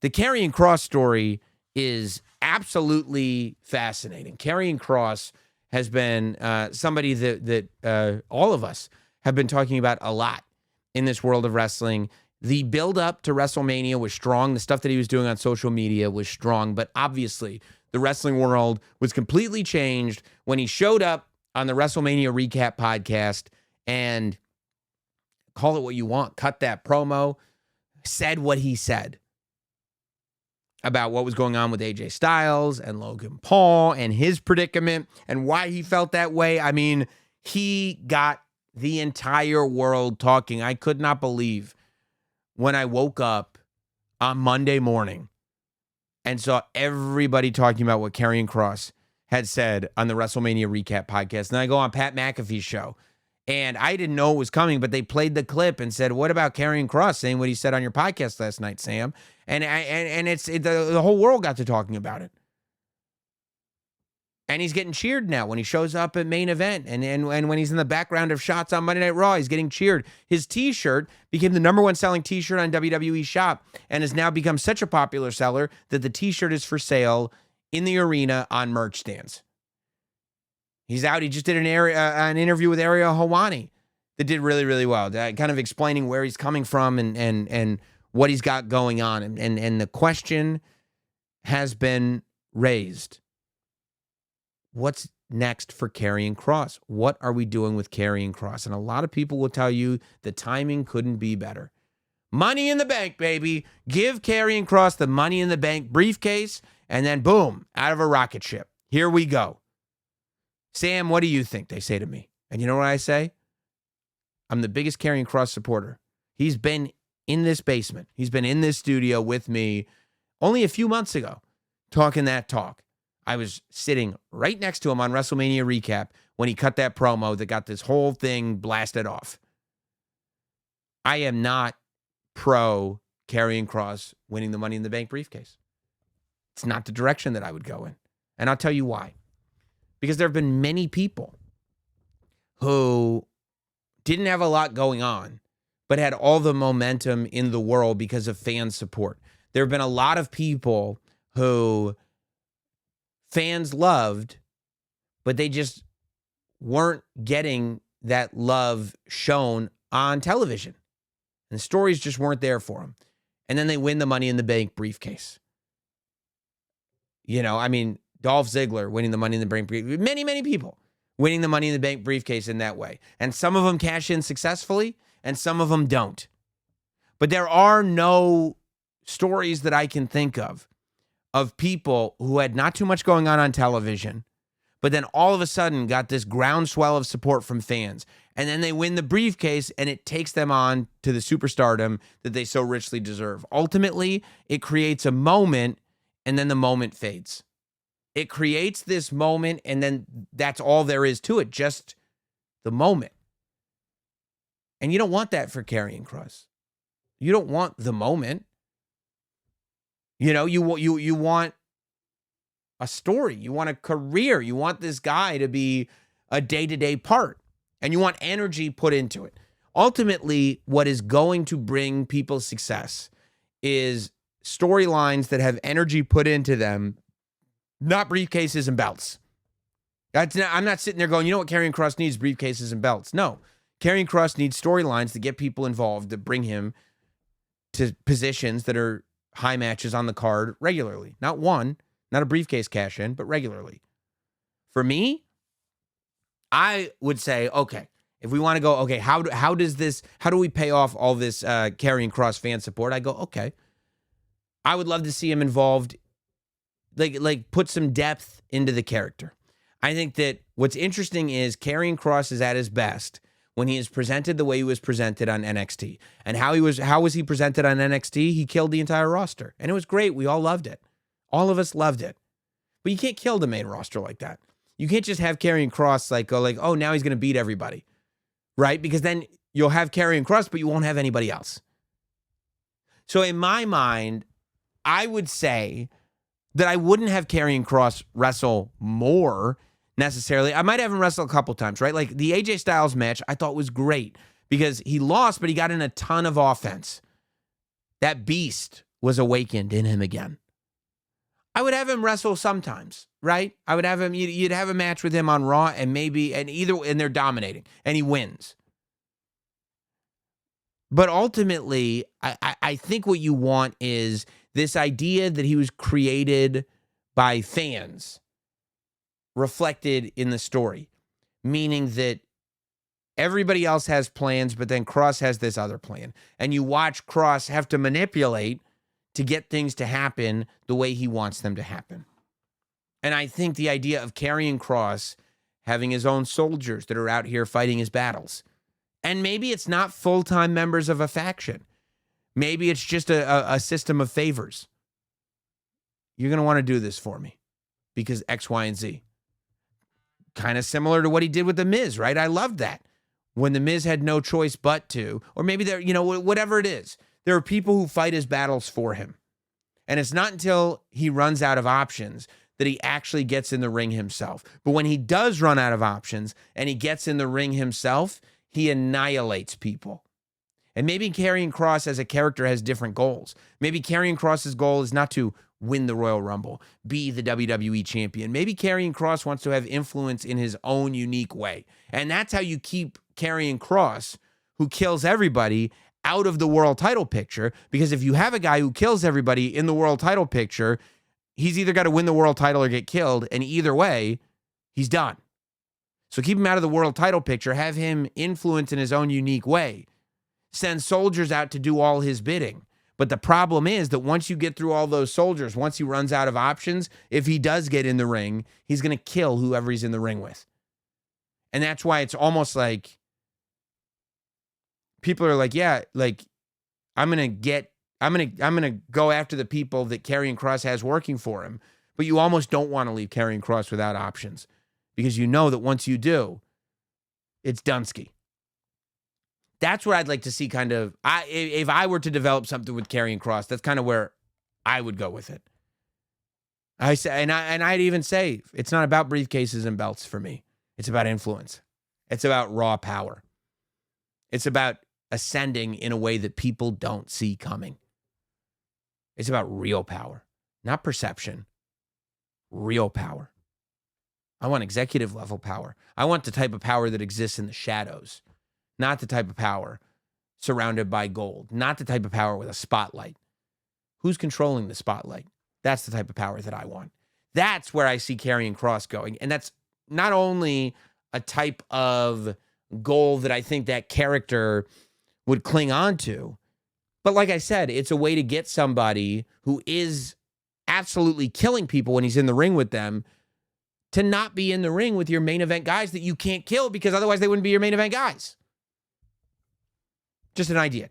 The Karrion Kross story is absolutely fascinating. Karrion Kross has been somebody that all of us have been talking about a lot in this world of wrestling. The build-up to WrestleMania was strong. The stuff that he was doing on social media was strong. But obviously, the wrestling world was completely changed when he showed up on the WrestleMania Recap podcast and, call it what you want, cut that promo, said what he said about what was going on with AJ Styles and Logan Paul and his predicament and why he felt that way. I mean, he got the entire world talking. I could not believe when I woke up on Monday morning and saw everybody talking about what Karrion Kross had said on the WrestleMania Recap podcast. And I go on Pat McAfee's show, and I didn't know it was coming, but they played the clip and said, "What about Karrion Kross saying what he said on your podcast last night, Sam?" And the whole world got to talking about it. And he's getting cheered now when he shows up at main event. And when he's in the background of shots on Monday Night Raw, he's getting cheered. His t-shirt became the number one selling t-shirt on WWE Shop and has now become such a popular seller that the t-shirt is for sale in the arena on merch stands. He's out. He just did an interview with Ariel Helwani that did really, really well, kind of explaining where he's coming from and what he's got going on. And the question has been raised. What's next for Karrion Kross? What are we doing with Karrion Kross? And a lot of people will tell you the timing couldn't be better. Money in the bank, baby. Give Karrion Kross the Money in the Bank briefcase, and then boom, out of a rocket ship. Here we go. Sam, what do you think? They say to me. And you know what I say? I'm the biggest Karrion Kross supporter. He's been in this basement. He's been in this studio with me only a few months ago, talking that talk. I was sitting right next to him on WrestleMania Recap when he cut that promo that got this whole thing blasted off. I am not pro Karrion Kross winning the Money in the Bank briefcase. It's not the direction that I would go in. And I'll tell you why. Because there have been many people who didn't have a lot going on, but had all the momentum in the world because of fan support. There have been a lot of people who fans loved, but they just weren't getting that love shown on television. And the stories just weren't there for them. And then they win the Money in the Bank briefcase. You know, I mean, Dolph Ziggler winning the Money in the Bank briefcase. Many, many people winning the Money in the Bank briefcase in that way. And some of them cash in successfully, and some of them don't. But there are no stories that I can think of people who had not too much going on television, but then all of a sudden got this groundswell of support from fans. And then they win the briefcase, and it takes them on to the superstardom that they so richly deserve. Ultimately, it creates a moment, and then the moment fades. It creates this moment, and then that's all there is to it, just the moment. And you don't want that for Karrion Kross. You don't want the moment. You know, you want a story. You want a career. You want this guy to be a day-to-day part. And you want energy put into it. Ultimately, what is going to bring people success is storylines that have energy put into them, not briefcases and belts. I'm not sitting there going, you know what Karrion Kross needs? Briefcases and belts. No. Karrion Kross needs storylines to get people involved, that bring him to positions that are high matches on the card regularly. Not one, not a briefcase cash in, but regularly. For me, I would say, okay, if we want to go, okay, how do we pay off all this Karrion Kross fan support? I go, okay, I would love to see him involved, like put some depth into the character. I think that what's interesting is Karrion Kross is at his best when he is presented the way he was presented on NXT. And how was he presented on NXT? He killed the entire roster. And it was great. We all loved it. All of us loved it. But you can't kill the main roster like that. You can't just have Karrion Kross go oh, now he's going to beat everybody. Right? Because then you'll have Karrion Kross, but you won't have anybody else. So in my mind, I would say that I wouldn't have Karrion Kross wrestle more necessarily. I might have him wrestle a couple times, right? Like the AJ Styles match, I thought was great because he lost, but he got in a ton of offense. That beast was awakened in him again. I would have him wrestle sometimes, right? I would have him, you'd have a match with him on Raw and they're dominating and he wins. But ultimately, I think what you want is this idea that he was created by fans reflected in the story, meaning that everybody else has plans, but then Kross has this other plan. And you watch Kross have to manipulate to get things to happen the way he wants them to happen. And I think the idea of Karrion Kross having his own soldiers that are out here fighting his battles, and maybe it's not full-time members of a faction. Maybe it's just a system of favors. You're going to want to do this for me because X, Y, and Z. Kind of similar to what he did with The Miz, right? I loved that. When The Miz had no choice but to, or maybe there, whatever it is, there are people who fight his battles for him. And it's not until he runs out of options that he actually gets in the ring himself. But when he does run out of options and he gets in the ring himself, he annihilates people. And maybe Karrion Kross as a character has different goals. Maybe Karrion Kross's goal is not to win the Royal Rumble, be the WWE champion. Maybe Karrion Kross wants to have influence in his own unique way. And that's how you keep Karrion Kross, who kills everybody, out of the world title picture. Because if you have a guy who kills everybody in the world title picture, he's either got to win the world title or get killed. And either way, he's done. So keep him out of the world title picture, have him influence in his own unique way. Send soldiers out to do all his bidding. But the problem is that once you get through all those soldiers, once he runs out of options, if he does get in the ring, he's going to kill whoever he's in the ring with. And that's why it's almost like people are like, yeah, like I'm going to go after the people that Karrion Kross has working for him. But you almost don't want to leave Karrion Kross without options. Because you know that once you do, it's Dunsky. That's where I'd like to see kind of, if I were to develop something with Karrion Kross, that's kind of where I would go with it. I'd even say, it's not about briefcases and belts for me. It's about influence. It's about raw power. It's about ascending in a way that people don't see coming. It's about real power, not perception, real power. I want executive level power. I want the type of power that exists in the shadows, not the type of power surrounded by gold, not the type of power with a spotlight. Who's controlling the spotlight? That's the type of power that I want. That's where I see Karrion Kross going. And that's not only a type of goal that I think that character would cling on to, but like I said, it's a way to get somebody who is absolutely killing people when he's in the ring with them to not be in the ring with your main event guys that you can't kill because otherwise they wouldn't be your main event guys. Just an idea.